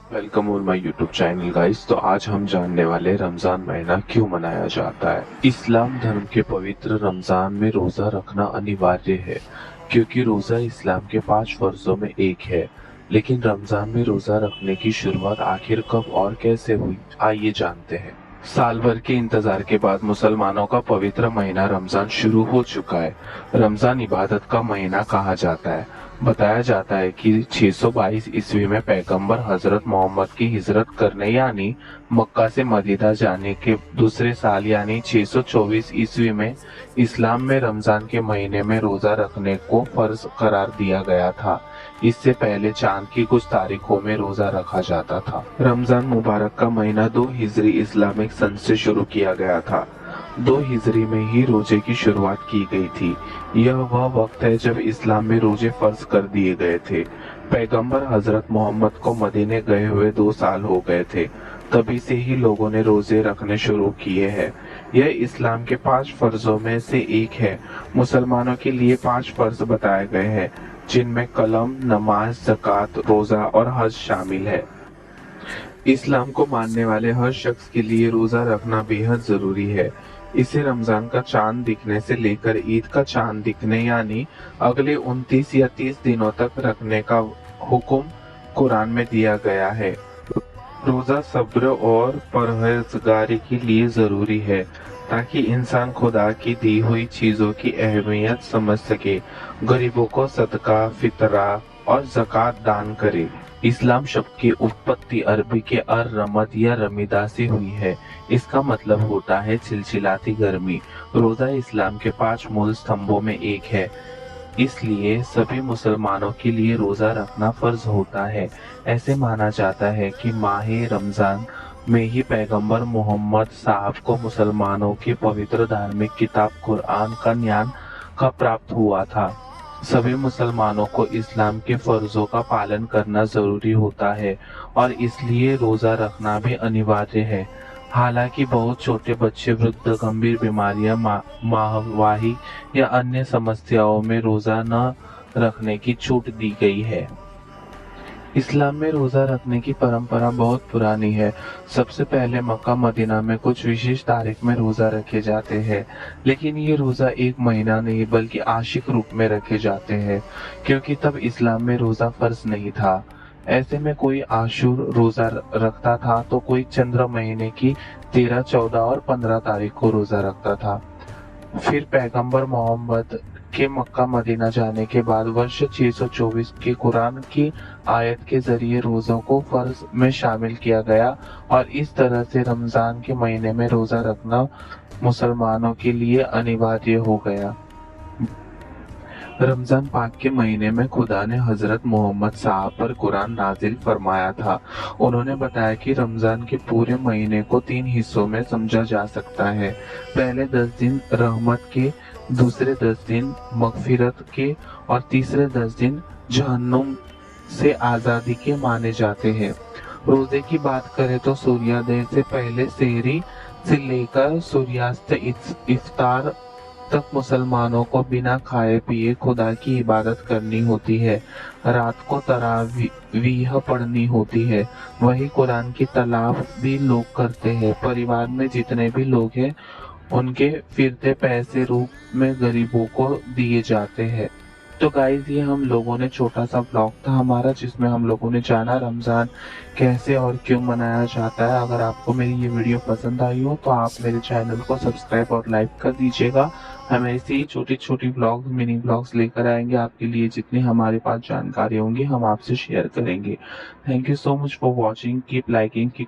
Welcome on my YouTube channel guys. तो आज हम जानने वाले रमजान महीना क्यों मनाया जाता है। इस्लाम धर्म के पवित्र रमजान में रोजा रखना अनिवार्य है, क्योंकि रोजा इस्लाम के 5 फर्जों में एक है। लेकिन रमजान में रोजा रखने की शुरुआत आखिर कब और कैसे हुई, आइए जानते हैं। साल भर के इंतजार के बाद मुसलमानों का पवित्र महीना रमजान शुरू हो चुका है। रमजान इबादत का महीना कहा जाता है। बताया जाता है कि 622 ईस्वी में पैगंबर हजरत मोहम्मद की हिजरत करने यानी मक्का से मदीना जाने के दूसरे साल यानी 624 ईस्वी में इस्लाम में रमजान के महीने में रोजा रखने को फर्ज करार दिया गया था। इससे पहले चांद की कुछ तारीखों में रोजा रखा जाता था। रमजान मुबारक का महीना 2 हिजरी इस्लामिक सन से शुरू किया गया था। 2 हिजरी में ही रोजे की शुरुआत की गई थी। यह वह वक्त है जब इस्लाम में रोजे फर्ज कर दिए गए थे। पैगंबर हजरत मोहम्मद को मदीने गए हुए 2 साल हो गए थे। तभी से ही लोगों ने रोजे रखने शुरू किए हैं। यह इस्लाम के 5 फर्जों में से एक है। मुसलमानों के लिए 5 फर्ज बताए गए हैं, जिनमें कलम, नमाज, ज़कात, रोजा और हज शामिल है। इस्लाम को मानने वाले हर शख्स के लिए रोजा रखना बेहद जरूरी है। इसे रमजान का चांद दिखने से लेकर ईद का चांद दिखने यानी अगले 29 या 30 दिनों तक रखने का हुक्म कुरान में दिया गया है। रोजा सब्र और परहेजगारी के लिए जरूरी है, ताकि इंसान खुदा की दी हुई चीजों की अहमियत समझ सके, गरीबों को सदका, फितरा और ज़कात दान करे। इस्लाम शब्द की उत्पत्ति अरबी के अर रमद या रमीदा से हुई है। इसका मतलब होता है चिलचिलाती गर्मी। रोजा इस्लाम के 5 मूल स्तंभों में एक है, इसलिए सभी मुसलमानों के लिए रोजा रखना फर्ज होता है। ऐसे माना जाता है कि माह रमजान में ही पैगंबर मोहम्मद साहब को मुसलमानों की पवित्र धार्मिक किताब कुरान का ज्ञान का प्राप्त हुआ था। सभी मुसलमानों को इस्लाम के फर्जों का पालन करना जरूरी होता है और इसलिए रोजा रखना भी अनिवार्य है। हालांकि बहुत छोटे बच्चे, वृद्ध, गंभीर बीमारियां, माहवाही या अन्य समस्याओं में रोजा न रखने की छूट दी गई है। इस्लाम में रोजा रखने की परंपरा बहुत पुरानी है। सबसे पहले मक्का मदीना में कुछ विशेष तारीख में रोजा रखे जाते हैं, लेकिन ये रोजा एक महीना नहीं बल्कि आंशिक रूप में रखे जाते हैं, क्योंकि तब इस्लाम में रोजा फर्ज नहीं था। ऐसे में कोई आशूर रोजा रखता था तो कोई चंद्र महीने की 13, 14 और 15 तारीख को रोजा रखता था। फिर पैगंबर मोहम्मद के मक्का मदीना जाने के बाद वर्ष 624 के कुरान की आयत के जरिए रोजों को फर्ज में शामिल किया गया और इस तरह से रमजान के महीने में रोजा रखना मुसलमानों के लिए अनिवार्य हो गया। रमजान पाक के महीने में खुदा ने हजरत मोहम्मद साहब पर कुरान नाजिल फरमाया था। उन्होंने बताया कि रमजान के पूरे महीने को 3 हिस्सों में समझा जा सकता है। पहले 10 दिन रहमत के, दूसरे 10 दिन मगफिरत के और तीसरे 10 दिन जहन्नुम से आजादी के माने जाते हैं। रोजे की बात करें तो सूर्योदय से पहले सेहरी से लेकर सूर्यास्त इफ्तार तक मुसलमानों को बिना खाए पिए खुदा की इबादत करनी होती है। रात को तरावीह पढ़नी होती है। वही कुरान की तलावत भी लोग करते हैं। परिवार में जितने भी लोग हैं उनके फिरते पैसे रूप में गरीबों को दिए जाते हैं। तो गाइस, ये हम लोगों ने छोटा सा ब्लॉग था हमारा, जिसमें हम लोगों ने जाना रमजान कैसे और क्यों मनाया जाता है। अगर आपको मेरी ये वीडियो पसंद आई हो तो आप मेरे चैनल को सब्सक्राइब और लाइक कर दीजिएगा। हम ऐसे ही छोटी छोटी ब्लॉग्स, मिनी ब्लॉग्स लेकर आएंगे आपके लिए। जितनी हमारे पास जानकारी होंगी हम आपसे शेयर करेंगे। Thank you so much for watching. Keep liking, keep